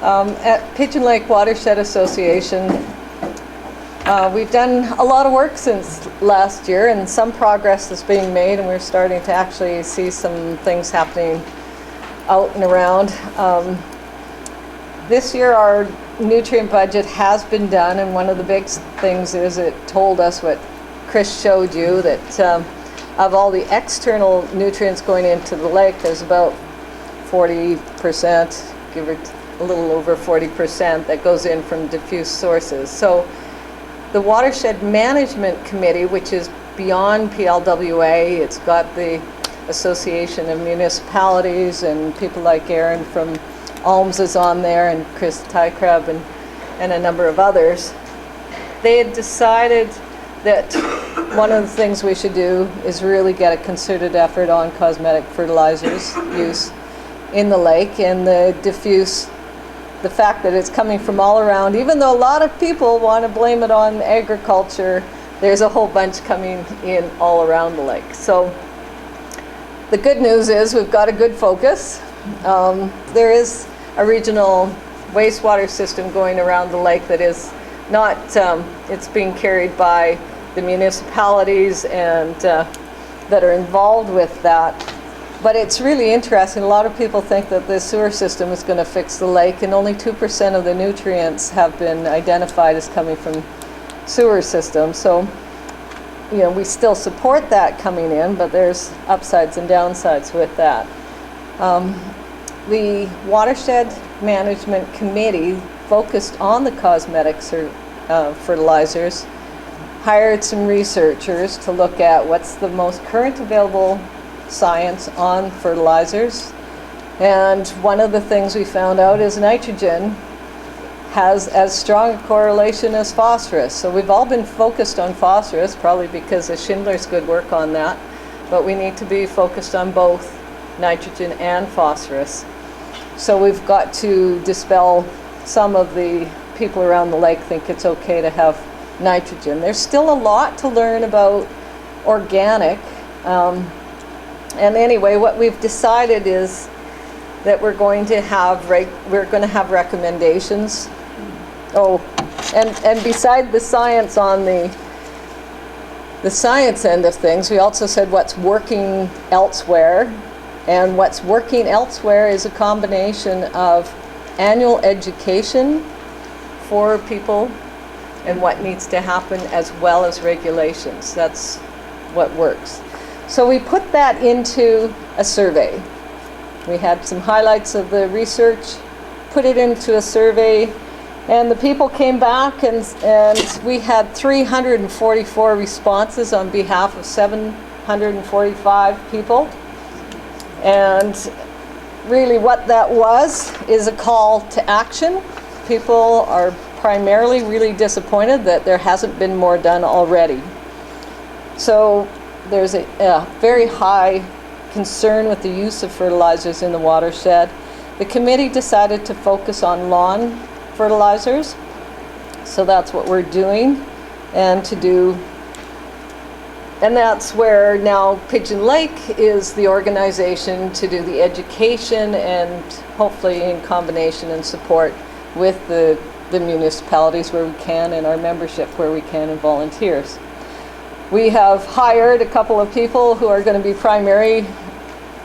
At Pigeon Lake Watershed Association, we've done a lot of work since last year, and some progress is being made, and we're starting to actually see some things happening out and around. This year our nutrient budget has been done, and one of the big things is it told us what Chris showed you, that of all the external nutrients going into the lake, there's about 40%, give it a little over 40%, that goes in from diffuse sources. So the Watershed Management Committee, which is beyond PLWA, it's got the Association of Municipalities, and people like Aaron from Alms is on there, and Chris Tykrab, and a number of others. They had decided that one of the things we should do is really get a concerted effort on cosmetic fertilizers use in the lake, and the fact that it's coming from all around. Even though a lot of people want to blame it on agriculture, there's a whole bunch coming in all around the lake. So the good news is we've got a good focus. There is a regional wastewater system going around the lake that is not, it's being carried by the municipalities and that are involved with that. But it's really interesting. A lot of people think that the sewer system is going to fix the lake, and only 2% of the nutrients have been identified as coming from sewer systems. So, you know, we still support that coming in, but there's upsides and downsides with that. The Watershed Management Committee focused on the cosmetics or fertilizers, hired some researchers to look at what's the most current available science on fertilizers. And one of the things we found out is nitrogen has as strong a correlation as phosphorus. So we've all been focused on phosphorus, probably because of Schindler's good work on that, but we need to be focused on both nitrogen and phosphorus. So we've got to dispel some of the people around the lake think it's okay to have nitrogen. There's still a lot to learn about organic. And anyway, what we've decided is that we're going to have recommendations. Oh, and beside the science on the science end of things, we also said what's working elsewhere. And what's working elsewhere is a combination of annual education for people and what needs to happen, as well as regulations. That's what works. So we put that into a survey. We had some highlights of the research, put it into a survey, and the people came back, and we had 344 responses on behalf of 745 people. And really what that was is a call to action. People are primarily really disappointed that there hasn't been more done already. So there's a very high concern with the use of fertilizers in the watershed. The committee decided to focus on lawn fertilizers, so that's what we're doing, and that's where now Pigeon Lake is the organization to do the education, and hopefully in combination and support with the municipalities where we can, and our membership where we can, and volunteers. We have hired a couple of people who are going to be primary,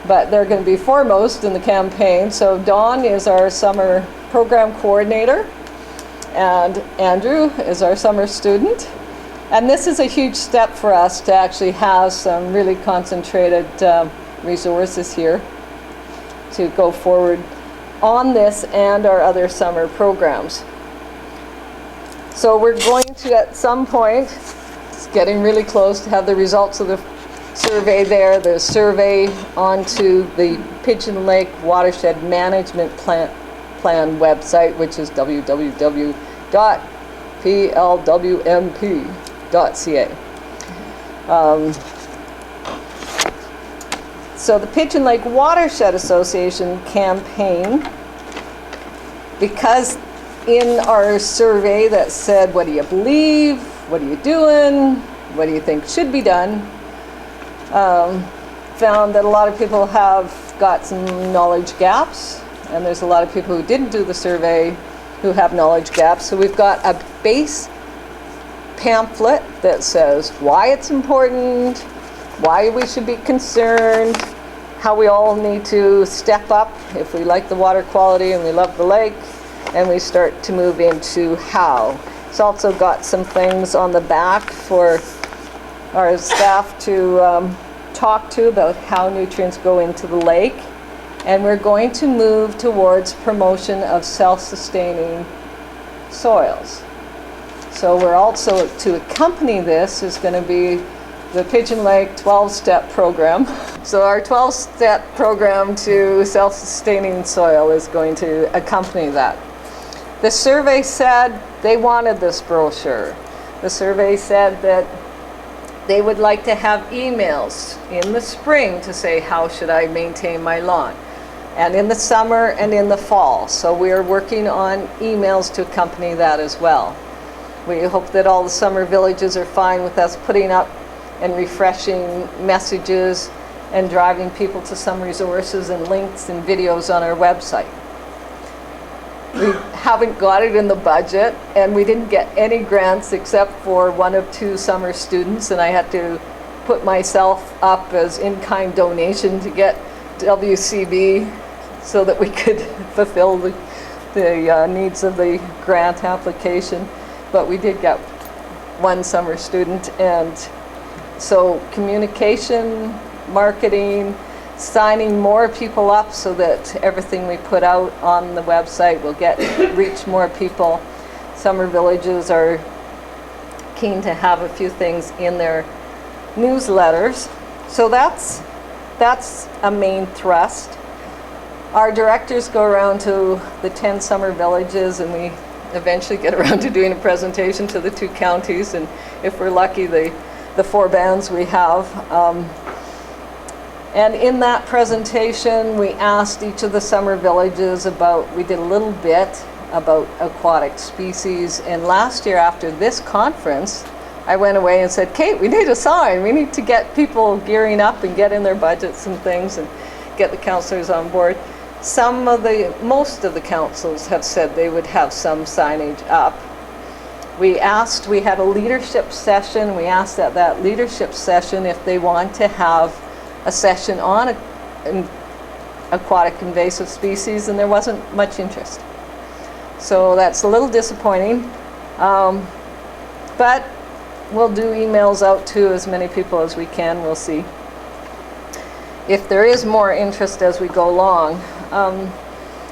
but they're going to be foremost in the campaign. So Dawn is our summer program coordinator, and Andrew is our summer student. And this is a huge step for us to actually have some really concentrated resources here to go forward on this and our other summer programs. So we're going to, at some point, it's getting really close, to have the results of the survey there, the survey onto the Pigeon Lake Watershed Management Plan website, which is www.plwmp.ca. So the Pigeon Lake Watershed Association campaign, because in our survey that said, what do you believe, what are you doing, what do you think should be done, found that a lot of people have got some knowledge gaps and there's a lot of people who didn't do the survey who have knowledge gaps. So we've got a base pamphlet that says why it's important, why we should be concerned, how we all need to step up if we like the water quality and we love the lake, and we start to move into how. It's also got some things on the back for our staff to talk to about how nutrients go into the lake. And we're going to move towards promotion of self-sustaining soils. So we're also, to accompany this, is going to be the Pigeon Lake 12-step program. So our 12-step program to self-sustaining soil is going to accompany that. The survey said they wanted this brochure. The survey said that they would like to have emails in the spring to say, how should I maintain my lawn? And in the summer and in the fall. So we are working on emails to accompany that as well. We hope that all the summer villages are fine with us putting up and refreshing messages and driving people to some resources and links and videos on our website. We haven't got it in the budget, and we didn't get any grants except for one of 2 summer students, and I had to put myself up as in-kind donation to get WCB so that we could fulfill the needs of the grant application. But we did get 1 summer student, and so communication, marketing, signing more people up so that everything we put out on the website will reach more people. Summer villages are keen to have a few things in their newsletters. So that's a main thrust. Our directors go around to the 10 summer villages, and we eventually get around to doing a presentation to the 2 counties, and if we're lucky, the 4 bands we have. And in that presentation, we asked each of the summer villages we did a little bit about aquatic species. And last year after this conference, I went away and said, Kate, we need a sign. We need to get people gearing up and get in their budgets and things and get the councillors on board. Most of the councils have said they would have some signage up. We had a leadership session. We asked at that leadership session if they want to have a session on aquatic invasive species, and there wasn't much interest. So that's a little disappointing. But we'll do emails out to as many people as we can. We'll see if there is more interest as we go along.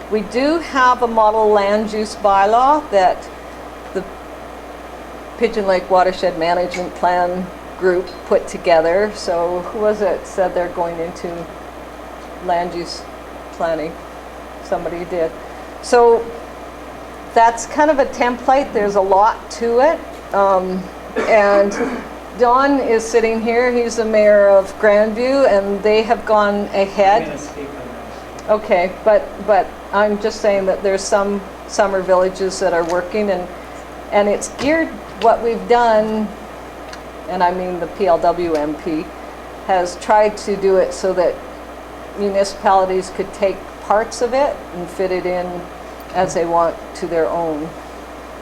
We do have a model land use bylaw that the Pigeon Lake Watershed Management Plan group put together. So who was it said they're going into land use planning? Somebody did. So that's kind of a template. There's a lot to it. And Don is sitting here. He's the mayor of Grandview, and they have gone ahead. I'm going to speak on that. Okay, but I'm just saying that there's some summer villages that are working, and it's geared, what we've done, and I mean the PLW MP, has tried to do it so that municipalities could take parts of it and fit it in as they want to their own,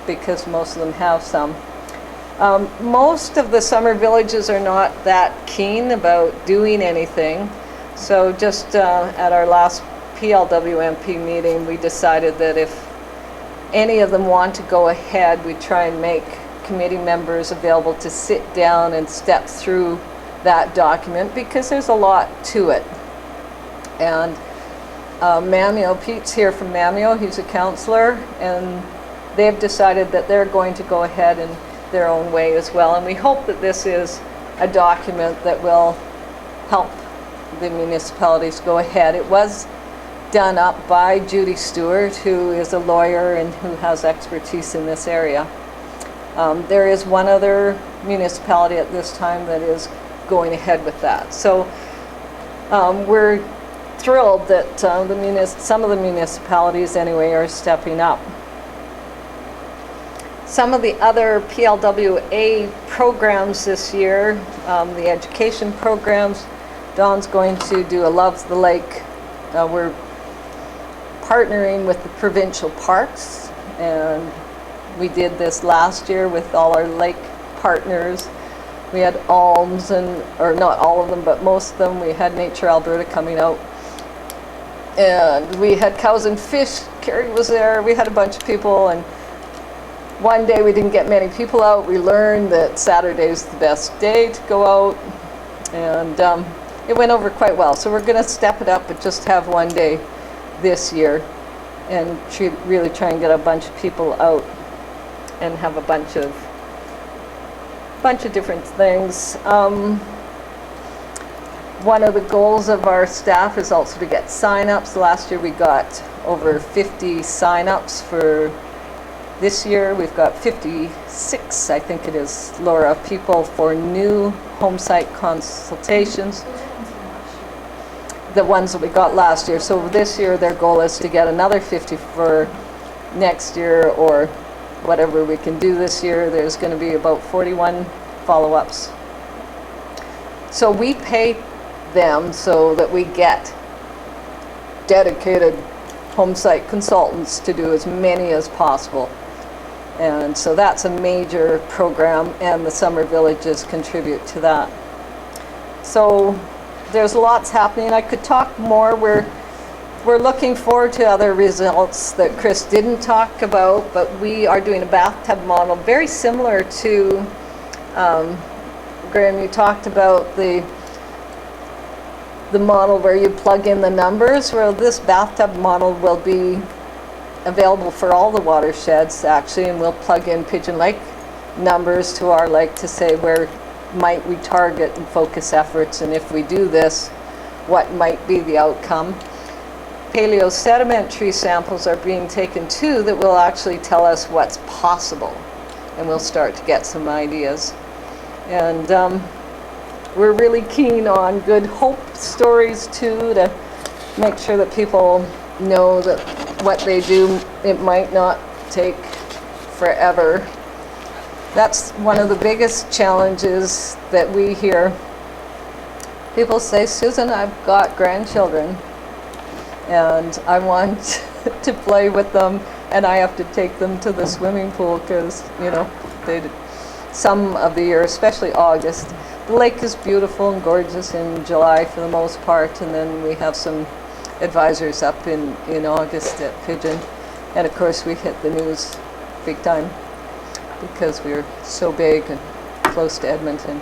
because most of them have some. Most of the summer villages are not that keen about doing anything. So just at our last PLWMP meeting, we decided that if any of them want to go ahead, we try and make committee members available to sit down and step through that document, because there's a lot to it. And Mamio, Pete's here from Mamio, he's a councillor, and they've decided that they're going to go ahead in their own way as well. And we hope that this is a document that will help the municipalities go ahead. It was done up by Judy Stewart, who is a lawyer and who has expertise in this area. There is one other municipality at this time that is going ahead with that. So we're thrilled that some of the municipalities anyway are stepping up. Some of the other PLWA programs this year, the education programs, Dawn's going to do a Love the Lake. We're partnering with the provincial parks, and we did this last year with all our lake partners. We had alms, or not all of them, but most of them. We had Nature Alberta coming out. And we had cows and fish. Carrie was there. We had a bunch of people. And one day we didn't get many people out. We learned that Saturday's the best day to go out. And it went over quite well. So we're going to step it up, but just have one day this year. And really try and get a bunch of people out and have a bunch of different things. One of the goals of our staff is also to get sign-ups. Last year we got over 50 sign-ups. For this year we've got 56, I think it is, Laura, people for new home site consultations. The ones that we got last year. So this year their goal is to get another 50 for next year, or whatever we can do this year. There's going to be about 41 follow-ups. So we pay them so that we get dedicated home site consultants to do as many as possible. And so that's a major program, and the summer villages contribute to that. So there's lots happening. I could talk more. We're looking forward to other results that Chris didn't talk about, but we are doing a bathtub model very similar to, Graham, you talked about the model where you plug in the numbers. Well, this bathtub model will be available for all the watersheds, actually, and we'll plug in Pigeon Lake numbers to our lake to say where might we target and focus efforts, and if we do this, what might be the outcome. Paleo sedimentary samples are being taken too that will actually tell us what's possible, and we'll start to get some ideas. And we're really keen on good hope stories too, to make sure that people know that what they do, it might not take forever. That's one of the biggest challenges that we hear. People say, Susan, I've got grandchildren and I want to play with them, and I have to take them to the swimming pool because, you know, some of the year, especially August. The lake is beautiful and gorgeous in July for the most part, and then we have some advisors up in August at Pigeon. And of course we hit the news big time because we're so big and close to Edmonton.